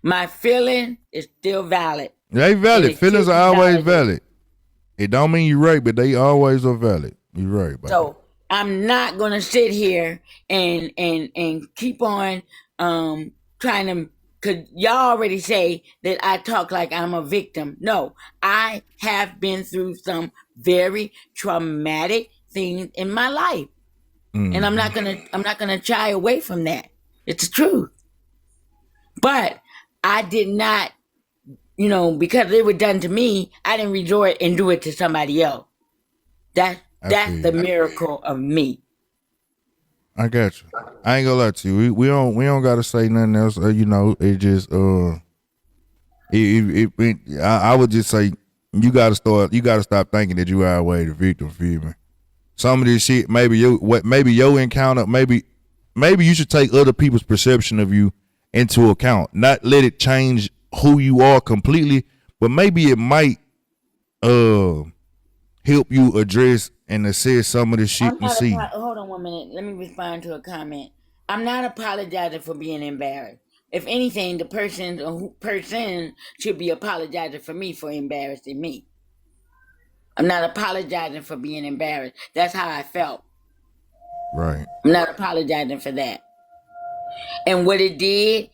My feeling is still valid. They valid. Feelings are always valid. It don't mean you're right, but they always are valid. You're right about So that. I'm not gonna sit here and keep on trying to, cause y'all already say that I talk like I'm a victim. No, I have been through some very traumatic things in my life. And I'm not gonna shy away from that. It's the truth. But I did not, because it was done to me, I didn't resort and do it to somebody else. That's the miracle of me. I got you. I ain't gonna lie to you. We don't gotta say nothing else. It just I would just say you gotta stop thinking that you are always the victim. Feel me? Some of this shit, maybe your encounter, maybe you should take other people's perception of you into account. Not let it change who you are completely, but maybe it might help you address and assess some of the shit you see. Hold on 1 minute. Let me respond to a comment. I'm not apologizing for being embarrassed. If anything, the person should be apologizing for me for embarrassing me. I'm not apologizing for being embarrassed. That's how I felt. Right. I'm not apologizing for that. And what it did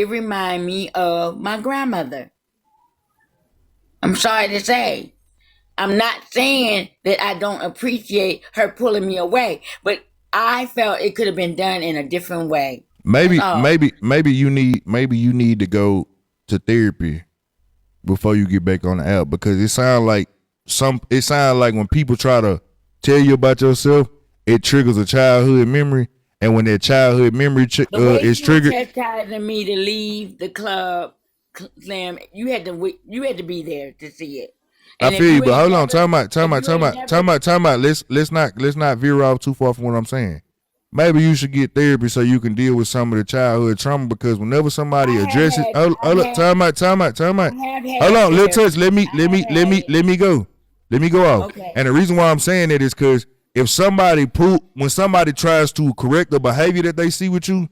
remind me of my grandmother. I'm sorry to say. I'm not saying that I don't appreciate her pulling me away, but I felt it could have been done in a different way. Maybe you need to go to therapy before you get back on the app, because it sounds like when people try to tell you about yourself, it triggers a childhood memory, and when that childhood memory is triggered, chastising me to leave the club, Slim, you had to be there to see it. And I feel you, but hold on, time out. Let's not veer off too far from what I'm saying. Maybe you should get therapy so you can deal with some of the childhood trauma, because whenever somebody addresses, time out. Hold on, Lil Touch, let me go. Let me go off. Okay. And the reason why I'm saying that is because when somebody tries to correct the behavior that they see with you,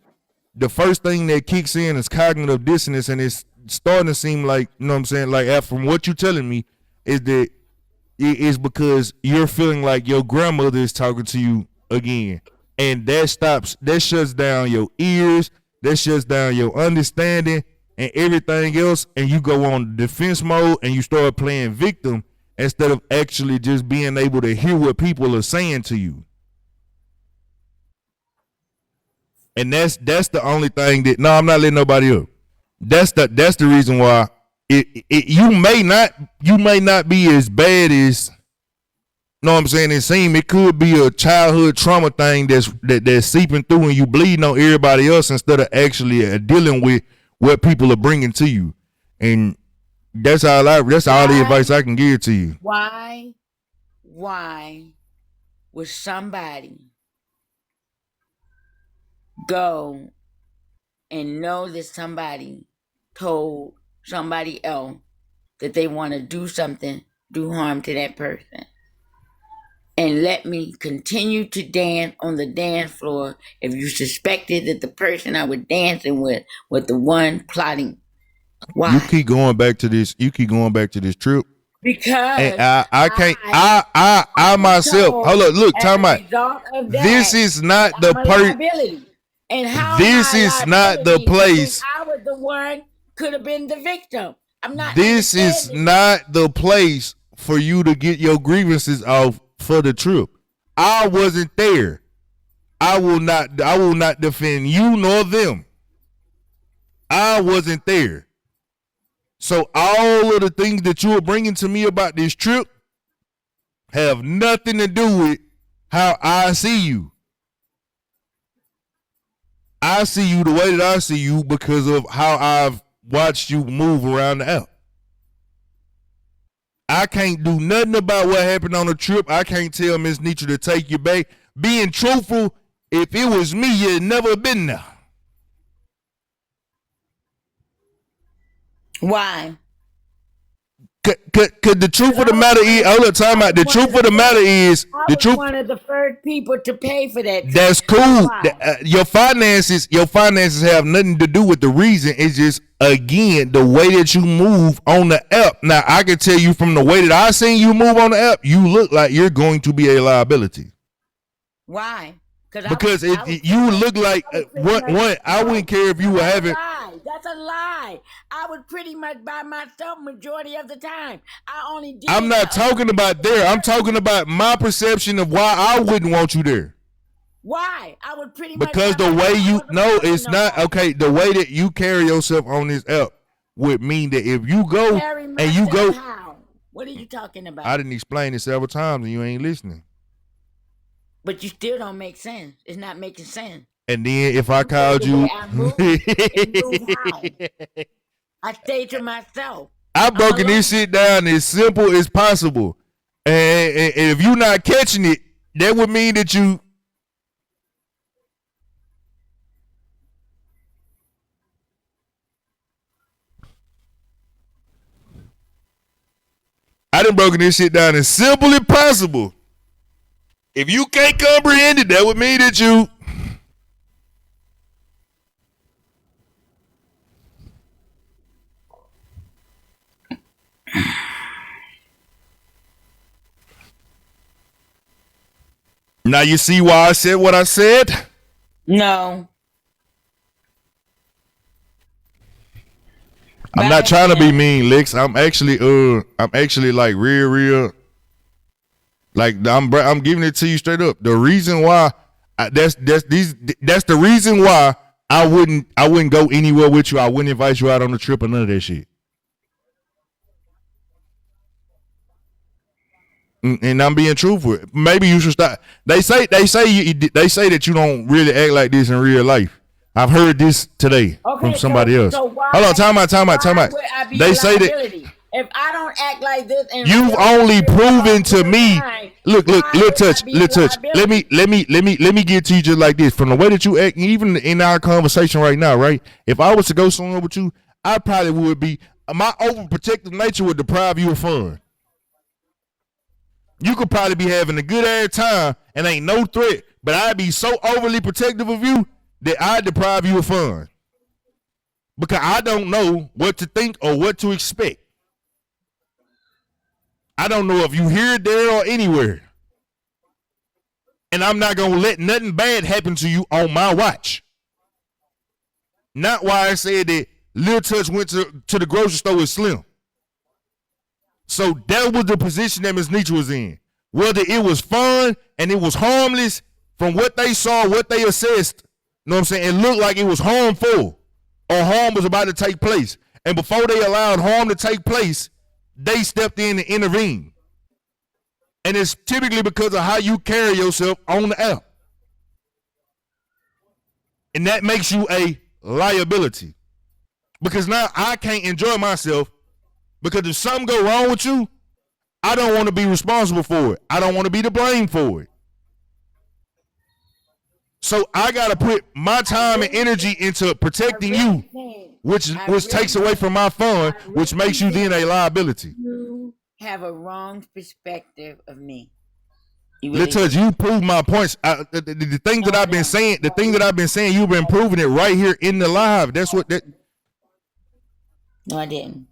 the first thing that kicks in is cognitive dissonance, and it's starting to seem like, you know what I'm saying, like from what you're telling me, is that it is because you're feeling like your grandmother is talking to you again. And that shuts down your ears, that shuts down your understanding and everything else, and you go on defense mode and you start playing victim instead of actually just being able to hear what people are saying to you. And that's the only thing that, no, I'm not letting nobody up. That's the reason why you may not be as bad as, you know what I'm saying, it seems. It could be a childhood trauma thing that's seeping through and you bleeding on everybody else instead of actually dealing with what people are bringing to you. And that's all the advice I can give to you. Why would somebody go and know that somebody told somebody else that they want to do harm to that person, and let me continue to dance on the dance floor if you suspected that the person I was dancing with was the one plotting? Why? You keep going back to this trip. Because and I can't. I myself. Hold up. Look, time out. This is not the person. And how this is not the place. I was the one, could have been the victim. I'm not. This is not the place for you to get your grievances off for the trip. I wasn't there. I will not defend you nor them. I wasn't there. So all of the things that you are bringing to me about this trip have nothing to do with how I see you. I see you the way that I see you because of how I've watched you move around the app. I can't do nothing about what happened on the trip. I can't tell Miss Nietzsche to take you back. Being truthful, if it was me, you'd never been there. Why? Cause the truth of the matter is, hold up, time out. The truth of the matter is, I the was truth. one of the first people to pay for that. That's cool. Your finances have nothing to do with the reason. It's just, again, the way that you move on the app. Now, I can tell you from the way that I seen you move on the app, you look like you're going to be a liability. Why? Because you look like one. I wouldn't care if you were having. That's a lie. I was pretty much by myself majority of the time. I only did. I'm not talking about there. I'm talking about my perception of why I wouldn't want you there. Why? I would pretty much. Because the way you it's not okay. The way that you carry yourself on this app would mean that if you go and you go. How? What are you talking about? I didn't explain it several times and you ain't listening. But you still don't make sense. It's not making sense. And then if I called you, I stay to myself. I'm broken this shit down as simple as possible. And if you're not catching it, that would mean that you. I done broken this shit down as simple as possible. If you can't comprehend it, that would mean that you. Now you see why I said what I said? No. I'm not trying to be mean, Lex. I'm actually like real. Like I'm giving it to you straight up. The reason why that's the reason why I wouldn't go anywhere with you. I wouldn't invite you out on the trip or none of that shit. And I'm being truthful. Maybe you should stop. They say that you don't really act like this in real life. I've heard this today from somebody else. So why, hold on, time out. They say that if I don't act like this, you've only proven to me. Look, Lil Touch. Let me get to you just like this. From the way that you act, even in our conversation right now, right? If I was to go somewhere with you, I probably would be. My overprotective nature would deprive you of fun. You could probably be having a good ass time and ain't no threat, but I'd be so overly protective of you that I'd deprive you of fun. Because I don't know what to think or what to expect. I don't know if you here, there, or anywhere. And I'm not going to let nothing bad happen to you on my watch. Not why I said that Lil Touch went to the grocery store with Slim. So that was the position that Ms. Nietzsche was in. Whether it was fun and it was harmless from what they saw, what they assessed, you know what I'm saying? It looked like it was harmful or harm was about to take place. And before they allowed harm to take place, they stepped in and intervened. And it's typically because of how you carry yourself on the app. And that makes you a liability. Because now I can't enjoy myself. Because if something go wrong with you, I don't want to be responsible for it. I don't want to be to blame for it. So I got to put my time and energy into protecting you, which takes away from my fun, which makes you then a liability. You have a wrong perspective of me. Lil Touch, you proved my points. The thing that I've been saying, you've been proving it right here in the live. That's what that. No, I didn't.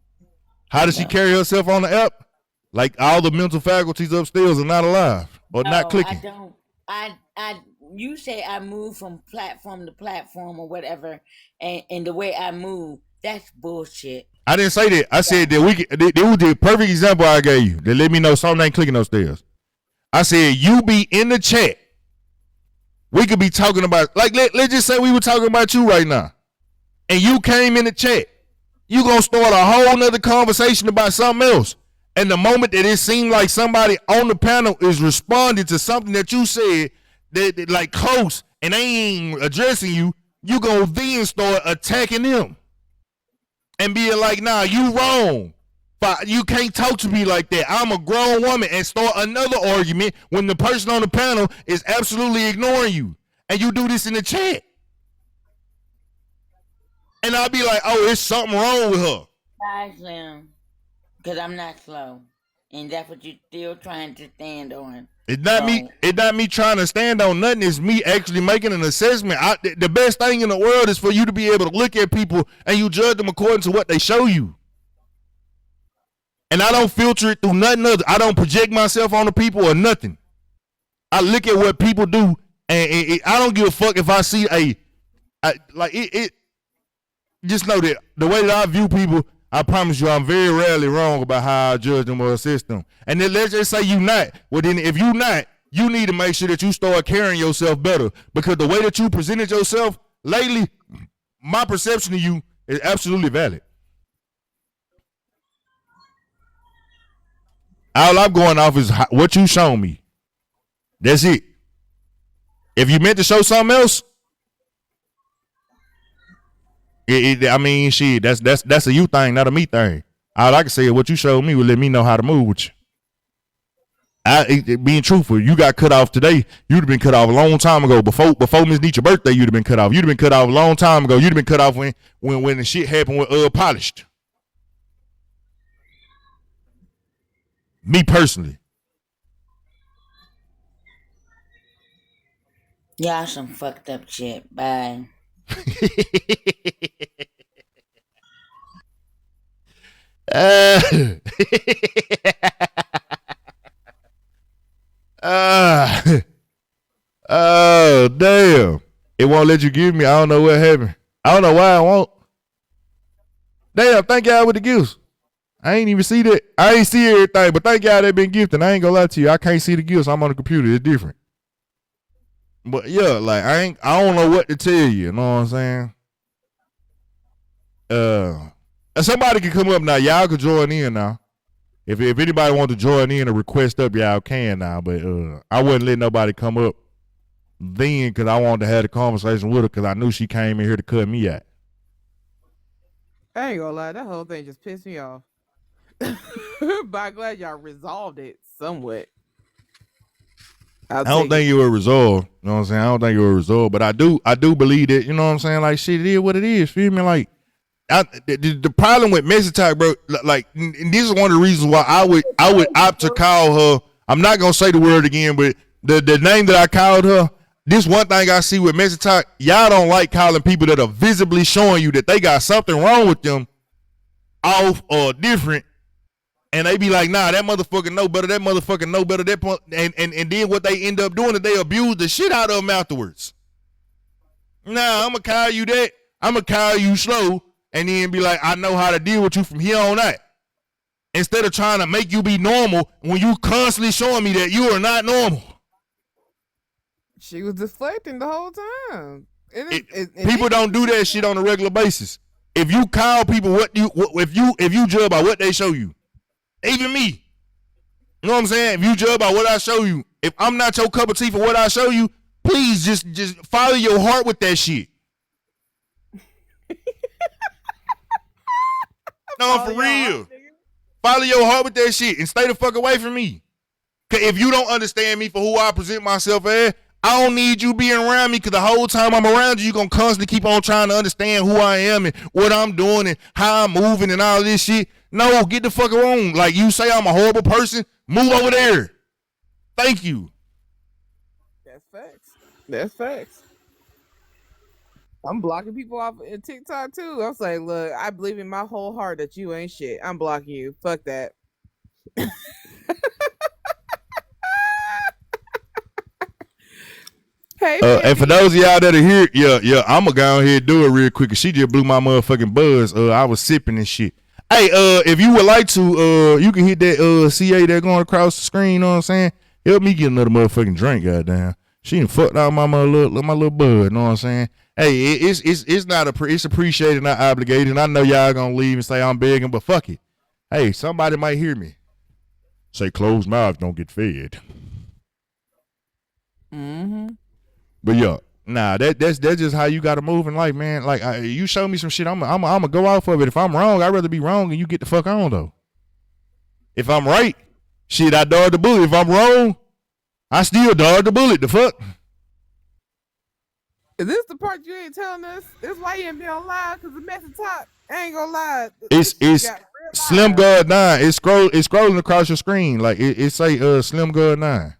How does she carry herself on the app? Like all the mental faculties upstairs are not alive or not clicking. I don't. You say I move from platform to platform or whatever, and the way I move, that's bullshit. I didn't say that. I said that it was the perfect example I gave you. That let me know something ain't clicking upstairs. I said you be in the chat. We could be talking about, like, let's just say we were talking about you right now, and you came in the chat. You gonna start a whole nother conversation about something else. And the moment that it seemed like somebody on the panel is responding to something that you said, that like close, and they ain't addressing you, you gonna then start attacking them. And being like, nah, you wrong. You can't talk to me like that. I'm a grown woman, and start another argument when the person on the panel is absolutely ignoring you. And you do this in the chat. And I'll be like, oh, it's something wrong with her. Bye, Slim. Because I'm not slow. And that's what you're still trying to stand on. It's not me. It's not me trying to stand on nothing. It's me actually making an assessment. The best thing in the world is for you to be able to look at people and you judge them according to what they show you. And I don't filter it through nothing other. I don't project myself on the people or nothing. I look at what people do, and I don't give a fuck if I see it. Just know that the way that I view people, I promise you, I'm very rarely wrong about how I judge them or assess them. And then let's just say you not. Well, then if you not, you need to make sure that you start carrying yourself better, because the way that you presented yourself lately, my perception of you is absolutely valid. All I'm going off is what you shown me. That's it. If you meant to show something else, I mean, shit, that's a you thing, not a me thing. All I can say is what you showed me will let me know how to move with you. Being truthful, you got cut off today. You'd have been cut off a long time ago. Before Miss Nietzsche's birthday, you'd have been cut off. You'd have been cut off a long time ago. You'd have been cut off when the shit happened with Polished. Me personally. Y'all some fucked up shit. Bye. Oh, damn. It won't let you give me. I don't know what happened. I don't know why I won't. Damn, thank y'all with the gifts. I ain't even see that. I ain't see everything, but thank y'all that been gifted. I ain't gonna lie to you. I can't see the gifts. I'm on the computer. It's different. But yeah, like I don't know what to tell you. You know what I'm saying? Somebody can come up now. Y'all can join in now. If anybody wants to join in or request up, y'all can now. But I wouldn't let nobody come up then because I wanted to have a conversation with her because I knew she came in here to cut me out. I ain't gonna lie, that whole thing just pissed me off. But I'm glad y'all resolved it somewhat. I don't think it will resolve. You know what I'm saying? I don't think it will resolve. But I do believe that, you know what I'm saying? Like, shit, it is what it is. Feel me? Like, the problem with Messy Talk, bro, like, and this is one of the reasons why I would opt to call her. I'm not gonna say the word again, but the name that I called her. This one thing I see with Messy Talk, y'all don't like calling people that are visibly showing you that they got something wrong with them off or different, and they be like, nah, that motherfucker know better, that motherfucker know better, that point, and then what they end up doing is they abuse the shit out of them afterwards. Nah, I'm gonna call you that. I'm gonna call you slow, and then be like, I know how to deal with you from here on out. Instead of trying to make you be normal when you constantly showing me that you are not normal. She was deflecting the whole time. People don't do that shit on a regular basis. If you call people if you judge by what they show you, even me, you know what I'm saying? If you judge by what I show you, if I'm not your cup of tea for what I show you, please just follow your heart with that shit. No, for real. Follow your heart with that shit and stay the fuck away from me. Cause if you don't understand me for who I present myself as, I don't need you being around me, because the whole time I'm around you, you're going to constantly keep on trying to understand who I am and what I'm doing and how I'm moving and all this shit. No, get the fuck on. Like, you say I'm a horrible person, move over there. Thank you. That's facts. That's facts. I'm blocking people off in TikTok too. I was like, look, I believe in my whole heart that you ain't shit. I'm blocking you. Fuck that. Hey, and for those of y'all that are here, yeah, I'm gonna go ahead and do it real quick. Cause she just blew my motherfucking buzz. I was sipping and shit. Hey, if you would like to, you can hit that CA that going across the screen. You know what I'm saying? Help me get another motherfucking drink, goddamn. She done fucked out my little bud. You know what I'm saying? Hey, it's appreciated, not obligated. And I know y'all gonna leave and say I'm begging, but fuck it. Hey, somebody might hear me. Say closed mouths don't get fed. Mm-hmm. But yeah, nah, that's just how you gotta move in life, man. Like, you show me some shit, I'm gonna go off of it. If I'm wrong, I'd rather be wrong and you get the fuck on though. If I'm right, shit, I dodge the bullet. If I'm wrong, I still dodge the bullet. The fuck? Is this the part you ain't telling us? This is why you ain't been on live, because the Messy Talk. I ain't gonna lie. It's Slimgawd 9. It's scrolling across your screen. Like it say Slimgawd 9.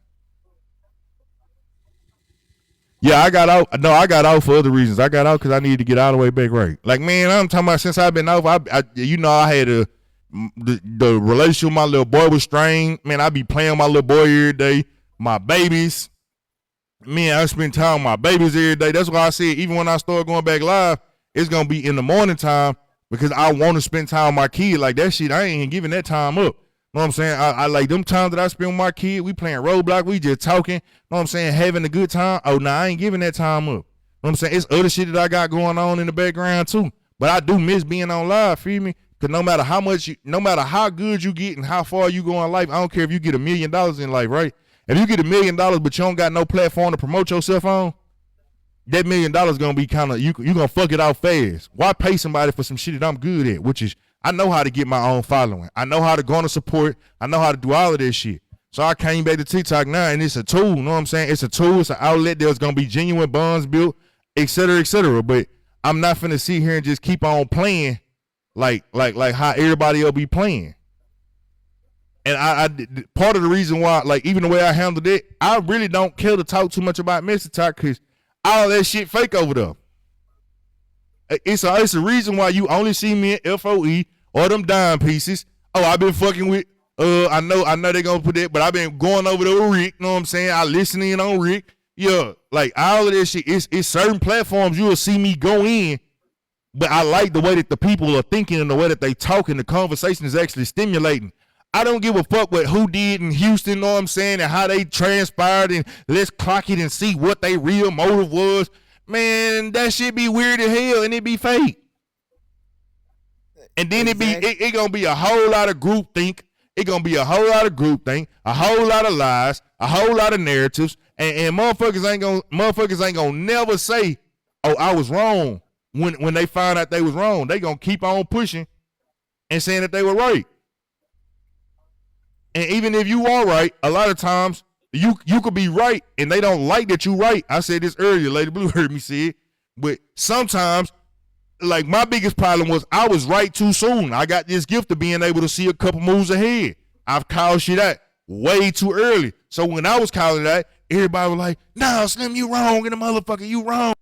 Yeah, I got out. No, I got out for other reasons. I got out because I needed to get all the way back right. Like, man, I'm talking about since I've been out, I I had the relationship with my little boy was strained. Man, I be playing with my little boy every day. My babies. Man, I spend time with my babies every day. That's why I said even when I start going back live, it's going to be in the morning time because I want to spend time with my kid. Like that shit, I ain't giving that time up. Know what I'm saying? I like them times that I spend with my kid. We playing Roblox. We just talking. Know what I'm saying? Having a good time. Oh, nah, I ain't giving that time up. Know what I'm saying? It's other shit that I got going on in the background too. But I do miss being on live, feel me? Because no matter how good you get and how far you go in life, I don't care if you get $1 million in life, right? If you get $1 million but you don't got no platform to promote yourself on, that $1 million gonna be kind of you gonna fuck it out fast. Why pay somebody for some shit that I'm good at? Which is I know how to get my own following. I know how to garner support. I know how to do all of this shit. So I came back to TikTok now, and it's a tool. You know what I'm saying? It's a tool. It's an outlet. There's gonna be genuine bonds built, et cetera, et cetera. But I'm not finna sit here and just keep on playing like how everybody else be playing. And I part of the reason why, like even the way I handled it, I really don't care to talk too much about Mr. Talk because all that shit fake over there. It's a reason why you only see me in FOE or them dime pieces. Oh, I've been fucking with I know they gonna put that, but I've been going over there with Rick, you know what I'm saying? I listen in on Rick. Yeah, like all of that shit. It's certain platforms you will see me go in, but I like the way that the people are thinking and the way that they talk and the conversation is actually stimulating. I don't give a fuck what who did in Houston, you know what I'm saying, and how they transpired, and let's clock it and see what their real motive was. Man, that shit be weird as hell and it be fake. And then it gonna be a whole lot of group think. It gonna be a whole lot of group think, a whole lot of lies, a whole lot of narratives, and motherfuckers ain't gonna never say, "Oh, I was wrong." When they find out they was wrong, they gonna keep on pushing and saying that they were right. And even if you are right, a lot of times you could be right and they don't like that you right. I said this earlier, Lady Blue heard me say it, but sometimes. Like my biggest problem was I was right too soon. I got this gift of being able to see a couple moves ahead. I've called shit out way too early. So when I was calling that, everybody was like, "Nah, Slim, you wrong, and the motherfucker, you wrong."